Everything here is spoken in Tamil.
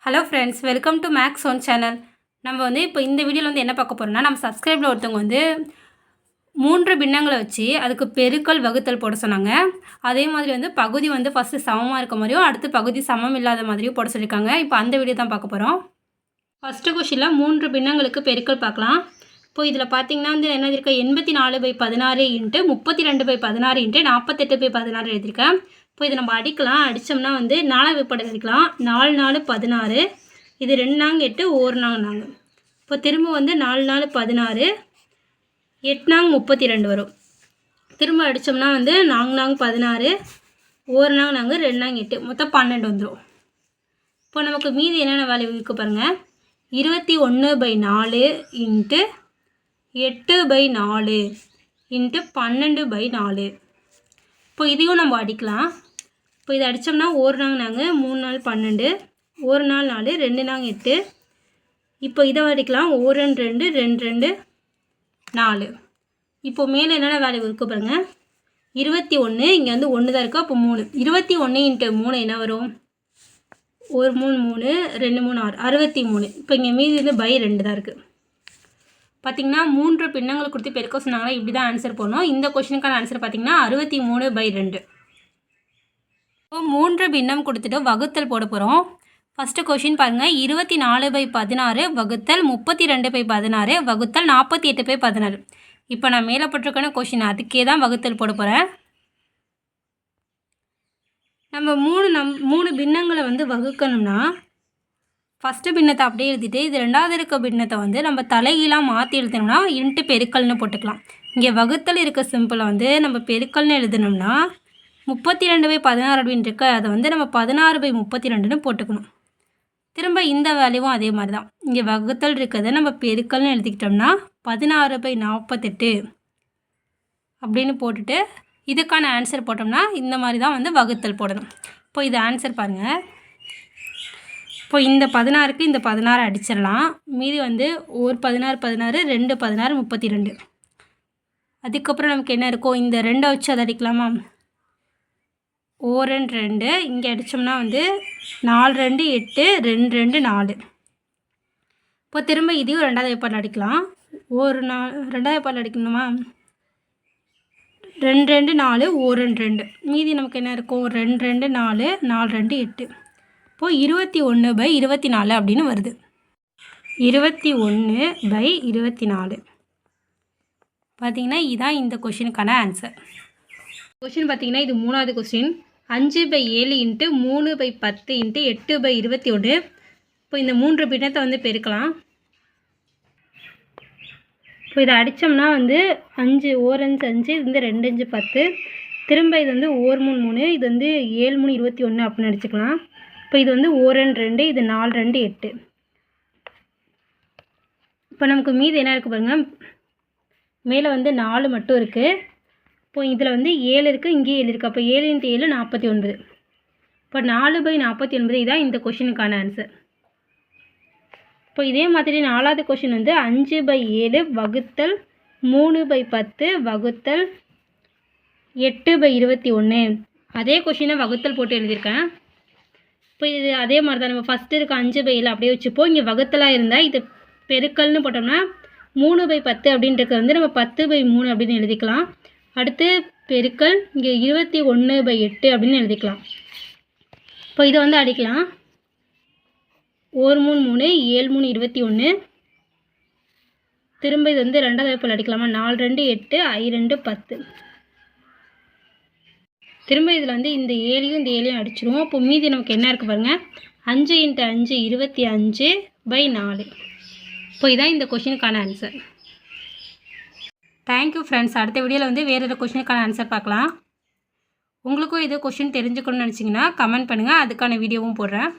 Hello friends, welcome to Max one channel. நம்ம வந்து இப்போ இந்த வீடியோவில் என்ன பார்க்க போகிறோம்னா, நம்ம சப்ஸ்கிரைபில் ஒருத்தவங்க 3 பின்னங்களை வச்சு அதுக்கு பெருக்கல் வகுத்தல் போட சொன்னாங்க. அதே மாதிரி பகுதி ஃபஸ்ட்டு சமமாக இருக்க மாதிரியும் அடுத்து பகுதி சமம் இல்லாத மாதிரியும் போட சொல்லியிருக்காங்க. இப்போ அந்த வீடியோ தான் பார்க்க போகிறோம். ஃபஸ்ட்டு கொஷினில் 3 பின்னங்களுக்கு பெருக்கல் பார்க்கலாம். இப்போ இதில் பார்த்தீங்கன்னா என்ன எழுதியிருக்கேன், 84/16 இன்ட்டு 32/16 இன்ட்டு 48/16 எழுதியிருக்கேன். இப்போ இதை நம்ம அடிக்கலாம். அடித்தோம்னா 4 விப்படை அடிக்கலாம். 4 4 16, இது 2 நாங்க 8, 1 நாங்க 4. இப்போ திரும்ப 4 4 16, 8 நாங்க 32 வரும். திரும்ப அடித்தோம்னா 4 நாங்க 16, 1 நாங்க 2 நாங்க 8, மொத்தம் 12 வந்துடும். இப்போ நமக்கு மீதி என்னென்ன வேல்யூ இருக்குது பாருங்கள். 21/4 இன்ட்டு 8/4 இன்ட்டு 12/4. இப்போ இதையும் நம்ம அடிக்கலாம். இப்போ இதை அடித்தோம்னா 1 நாங்க 3 நாள் 12, 1 நாள் 4, 2 நாங்க 8. இப்போ இதை அடிக்கலாம். 1 2 2 2 4. இப்போ மேலே என்னென்ன வேல்யூ இருக்குது பாருங்கள். 21, இங்கே 1 தான் இருக்குது, அப்போ 3. 21 இன்ட்டு 3 என்ன வரும்? 1 3 3, 2 3 6, 63. இப்போ இங்கே மீதி பை 2 தான் இருக்குது. பார்த்திங்கன்னா 3 பின்னங்கள் கொடுத்து பெருக்க சொன்னாங்கன்னா இப்படி தான் ஆன்சர் போடணும். இந்த கொஷினுக்கான ஆன்சர் பார்த்திங்கன்னா 63/2. இப்போ 3 பின்னம் கொடுத்துட்டு வகுத்தல் போட போகிறோம். ஃபஸ்ட்டு கொஷின் பாருங்கள். 24/16 வகுத்தல் 32/16 வகுத்தல் 48/16. இப்போ நான் மேலே போட்டிருக்கான கொஷின் அதுக்கே தான் வகுத்தல் போட போகிறேன். நம்ம 3 பின்னங்களை வகுக்கணும்னா ஃபஸ்ட்டு பின்னத்தை அப்படியே எழுதிட்டு இது ரெண்டாவது இருக்க பின்னத்தை நம்ம தலைகீழாக மாற்றி எழுதணும்னா இன்ட்டு பெருக்கல்னு போட்டுக்கலாம். இங்கே வகுத்தல் இருக்க சிம்பிளை நம்ம பெருக்கல்னு எழுதணும்னா 32/16 அப்படின்னு இருக்கு, அதை நம்ம 16/32ன்னு போட்டுக்கணும். திரும்ப இந்த வேல்யூவும் அதே மாதிரி தான். இங்கே வகுத்தல் இருக்கிறத நம்ம பெருக்கல்னு எழுதிக்கிட்டோம்னா 16/48 அப்படின்னு போட்டுட்டு இதுக்கான ஆன்சர் போட்டோம்னா இந்த மாதிரி தான் வகுத்தல் போடணும். இப்போ இது ஆன்சர் பாருங்கள். இப்போ இந்த 16க்கு இந்த 16 அடிச்சிடலாம். மீதி ஒரு 16 16, 2 16, 32. அதுக்கப்புறம் நமக்கு என்ன இருக்கும், இந்த 2 வச்சு அதை அடிக்கலாமா? 1 2, இங்கே அடித்தோம்னா 4 2 8, 2 2 4. இப்போ திரும்ப இதையும் 2வது வைப்பால் அடிக்கலாம். ஒரு 2வது வைப்பால் அடிக்கணுமா? 2 2 4, 1 2. மீதி நமக்கு என்ன இருக்கும், 2 2 4, 4 2 8. இப்போது 21/24 அப்படின்னு வருது. 21/24 பார்த்திங்கன்னா இதுதான் இந்த கொஷினுக்கான ஆன்சர். கொஷின் பார்த்திங்கன்னா இது 3வது கொஸ்டின். 5/7 into 3/10 into 8/21. இப்போ இந்த 3 பின்னத்தை பெருக்கலாம். இப்போ இதை அடித்தோம்னா 5 1 5 5, இது 2 5 10. திரும்ப இது 1 3 3, இது 7 3 21 அப்படின்னு அடிச்சுக்கலாம். இப்போ இது 1 2, இது 4 2 8. இப்போ நமக்கு மீதி என்ன இருக்குது பாருங்கள். மேலே 4 மட்டும் இருக்குது. இப்போ இதில் 7 இருக்குது, இங்கே 7 இருக்குது. அப்போ 7 × 7 49. இப்போ 4/49 இதான் இந்த கொஷினுக்கான ஆன்சர். இப்போ இதே மாதிரி 4வது கொஷின் 5/7 வகுத்தல் 3/10 வகுத்தல் 8/21. அதே கொஷினை வகுத்தல் போட்டு எழுதியிருக்கேன். இப்போ இது அதே மாதிரி தான். நம்ம ஃபஸ்ட்டு இருக்க 5/7 அப்படியே வச்சுப்போம். இங்கே வகுத்தலாக இருந்தால் இது பெருக்கல்னு போட்டோம்னா 3/10 அப்படின்றது நம்ம 10/3 அப்படின்னு எழுதிக்கலாம். அடுத்து பெருக்கல் இங்கே 21/8 அப்படின்னு எழுதிக்கலாம். இப்போ இதை அடிக்கலாம். 1 3 3, 7 3 21. திரும்ப இது 2வது வைப்பால் அடிக்கலாமா? 4 2 8, I 2 10. திரும்ப இதில் இந்த 7யும் இந்த 7யும் அடிச்சிடுவோம். இப்போ மீதி நமக்கு என்ன இருக்குது பாருங்கள். 5 × 5 25/4. இப்போ இதான் இந்த கொஷினுக்கான ஆன்சர். Thank you friends. அடுத்த வீடியோவில் வேறு ஒரு கொஷினுக்கான ஆன்சர் பார்க்கலாம். உங்களுக்கும் இது கொஷின் தெரிஞ்சுக்கணும்னு நினச்சிங்கன்னா கமெண்ட் பண்ணுங்கள், அதுக்கான வீடியோவும் போடுறேன்.